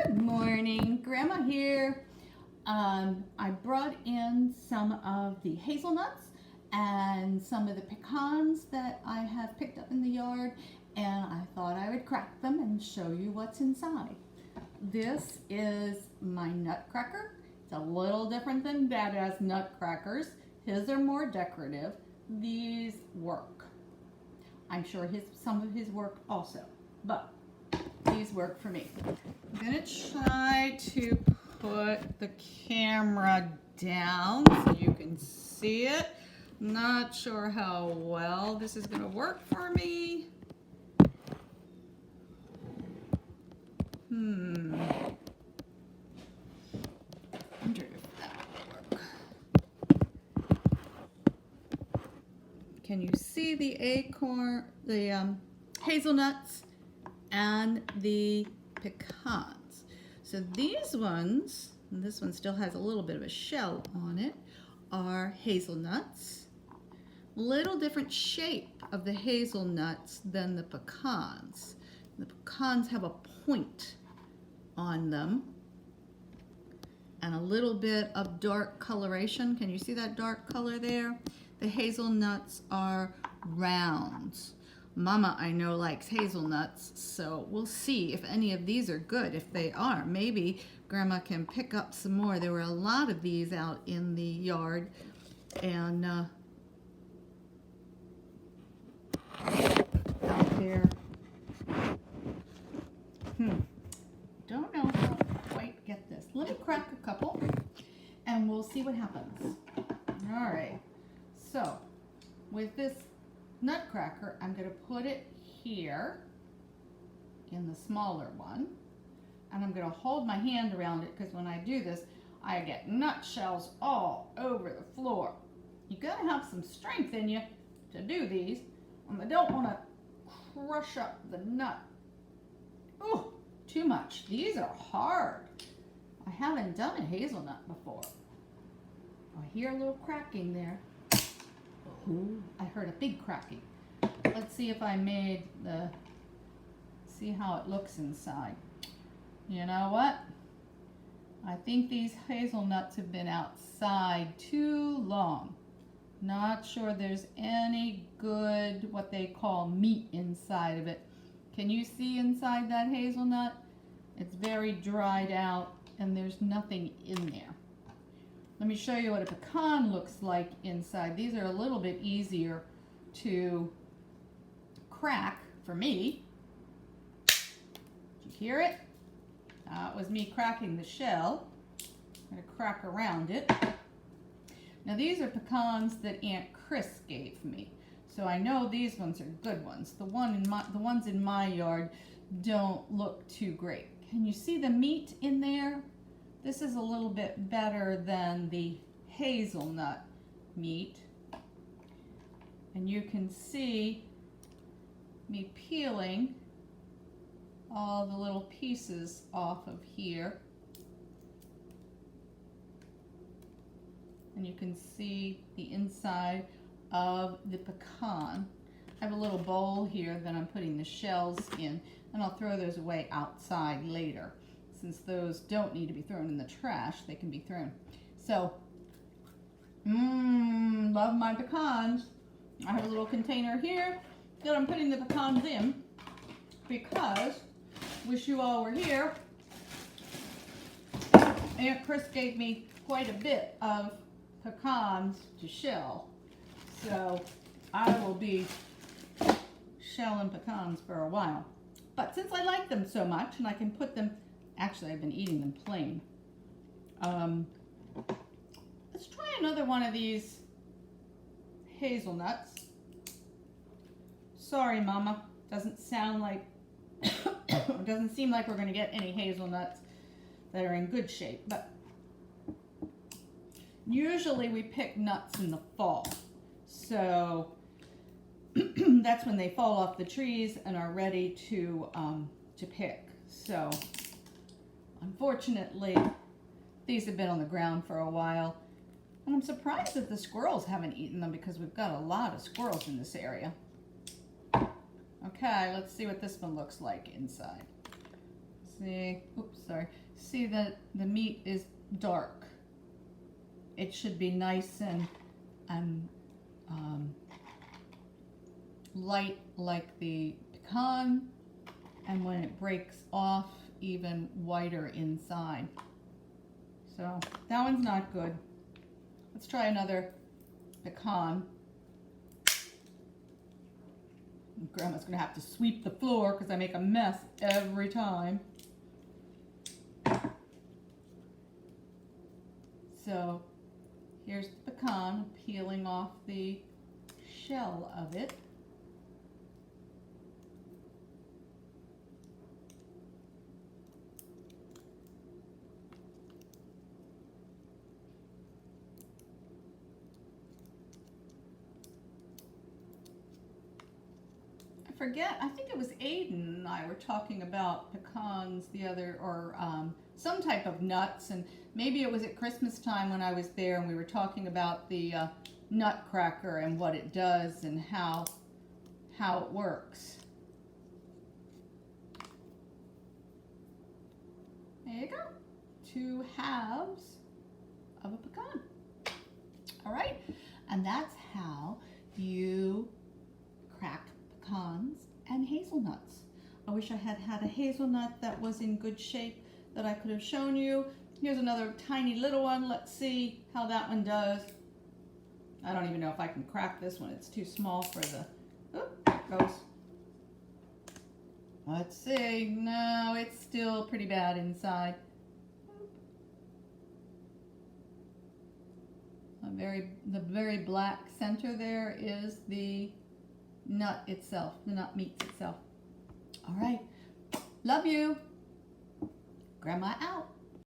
Good morning, Grandma here. I brought in some of the hazelnuts and some of the pecans that I have picked up in the yard, and I thought I would crack them and show you what's inside. This is my nutcracker. It's a little different than Dada's nutcrackers. His are more decorative. These work. I'm sure some of his work also, but these work for me. I'm gonna try to put the camera down so you can see it. Not sure how well this is gonna work for me. Wonder if that will work. Can you see the acorn, the hazelnuts and the pecans? So these ones, and this one still has a little bit of a shell on it, are hazelnuts. Little different shape of the hazelnuts than the pecans. The pecans have a point on them and a little bit of dark coloration. Can you see that dark color there? The hazelnuts are rounds. Mama, I know, likes hazelnuts, so we'll see if any of these are good. If they are, maybe Grandma can pick up some more. There were a lot of these out in the yard, and out there. Don't know how to quite get this. Let me crack a couple, and we'll see what happens. All right, so with this nutcracker, I'm going to put it here in the smaller one, and I'm going to hold my hand around it because when I do this, I get nutshells all over the floor. You got to have some strength in you to do these, and I don't want to crush up the nut. Ooh, too much. These are hard. I haven't done a hazelnut before. I hear a little cracking there. Ooh, I heard a big cracking. Let's see if I made see how it looks inside. You know what? I think these hazelnuts have been outside too long. Not sure there's any good, what they call meat inside of it. Can you see inside that hazelnut? It's very dried out and there's nothing in there. Let me show you what a pecan looks like inside. These are a little bit easier to crack for me. Did you hear it? It was me cracking the shell. I'm going to crack around it. Now these are pecans that Aunt Chris gave me. So I know these ones are good ones. The ones in my yard don't look too great. Can you see the meat in there? This is a little bit better than the hazelnut meat. And you can see me peeling all the little pieces off of here. And you can see the inside of the pecan. I have a little bowl here that I'm putting the shells in, and I'll throw those away outside later. Since those don't need to be thrown in the trash, they can be thrown. So, love my pecans. I have a little container here that I'm putting the pecans in because, wish you all were here, Aunt Chris gave me quite a bit of pecans to shell. So, I will be shelling pecans for a while. But since I like them so much and I can put them, actually I've been eating them plain. Let's try another one of these hazelnuts. Sorry, Mama, doesn't sound like, it doesn't seem like we're going to get any hazelnuts that are in good shape, but usually we pick nuts in the fall. So that's when they fall off the trees and are ready to pick. So unfortunately, these have been on the ground for a while. And I'm surprised that the squirrels haven't eaten them because we've got a lot of squirrels in this area. Okay, let's see what this one looks like inside. See, oops, sorry. See that the meat is dark. It should be nice and light like the pecan, and when it breaks off, even whiter inside. So that one's not good. Let's try another pecan. Grandma's gonna have to sweep the floor because I make a mess every time. So here's the pecan, peeling off the shell of it. Forget, I think it was Aiden and I were talking about pecans the other, or some type of nuts, and maybe it was at Christmas time when I was there and we were talking about the nutcracker and what it does and how it works. There you go. 2 halves of a pecan. All right, and that's how you crack pecans and hazelnuts. I wish I had had a hazelnut that was in good shape that I could have shown you. Here's another tiny little one. Let's see how that one does. I don't even know if I can crack this one. It's too small for the, oop, there it goes. Let's see. No, it's still pretty bad inside. The very black center there is the nut itself, the nut meat itself. All right, love you. Grandma out.